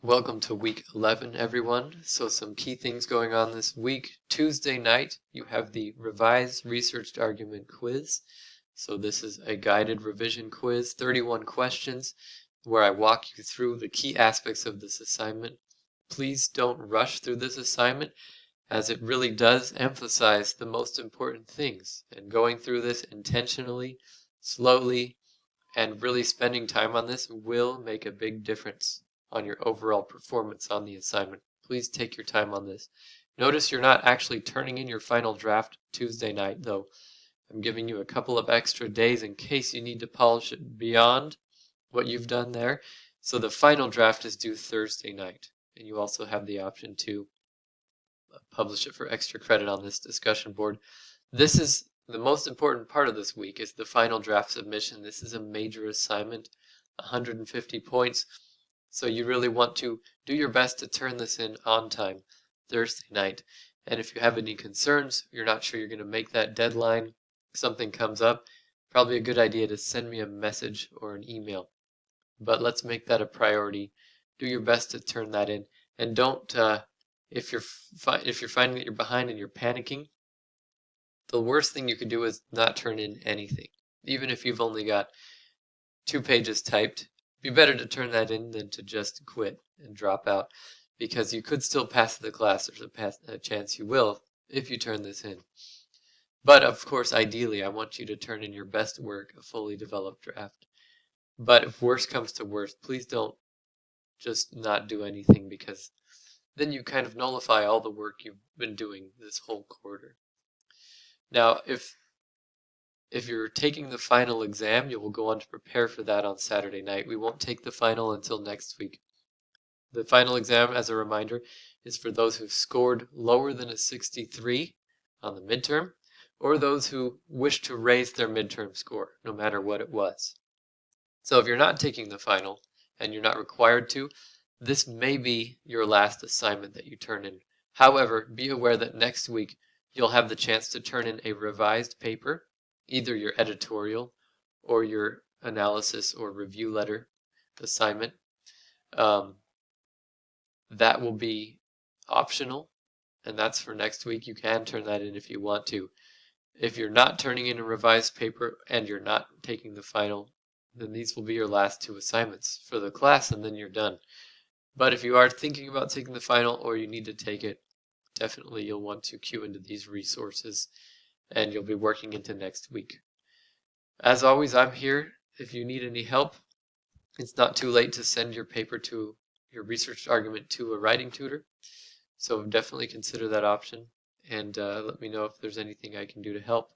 Welcome to week 11, everyone. So some key things going on this week. Tuesday night, you have the revised researched argument quiz. So this is a guided revision quiz, 31 questions, where I walk you through the key aspects of this assignment. Please don't rush through this assignment, as it really does emphasize the most important things. And going through this intentionally, slowly, and really spending time on this will make a big difference on your overall performance on the assignment. Please take your time on this. Notice you're not actually turning in your final draft Tuesday night, though. I'm giving you a couple of extra days in case you need to polish it beyond what you've done there. So the final draft is due Thursday night, and you also have the option to publish it for extra credit on this discussion board. This is the most important part of this week is the final draft submission. This is a major assignment, 150 points. So you really want to do your best to turn this in on time Thursday night. And if you have any concerns, you're not sure you're going to make that deadline, something comes up, probably a good idea to send me a message or an email. But let's make that a priority. Do your best to turn that in. And don't, if you're finding that you're behind and you're panicking, the worst thing you could do is not turn in anything. Even if you've only got 2 pages typed, it'd be better to turn that in than to just quit and drop out, because you could still pass the class. There's a chance you will if you turn this in. But of course, ideally, I want you to turn in your best work, a fully developed draft. But if worst comes to worst, please don't just not do anything, because then you kind of nullify all the work you've been doing this whole quarter. Now, if you're taking the final exam, you will go on to prepare for that on Saturday night. We won't take the final until next week. The final exam, as a reminder, is for those who've scored lower than a 63 on the midterm, or those who wish to raise their midterm score, no matter what it was. So if you're not taking the final, and you're not required to, this may be your last assignment that you turn in. However, be aware that next week you'll have the chance to turn in a revised paper, either your editorial or your analysis or review letter assignment. That will be optional, and that's for next week. You can turn that in if you want to. If you're not turning in a revised paper and you're not taking the final, then these will be your last 2 assignments for the class, and then you're done. But if you are thinking about taking the final or you need to take it, definitely you'll want to cue into these resources, and you'll be working into next week. As always, I'm here if you need any help. It's not too late to send your paper to your research argument to a writing tutor, so definitely consider that option, and let me know if there's anything I can do to help.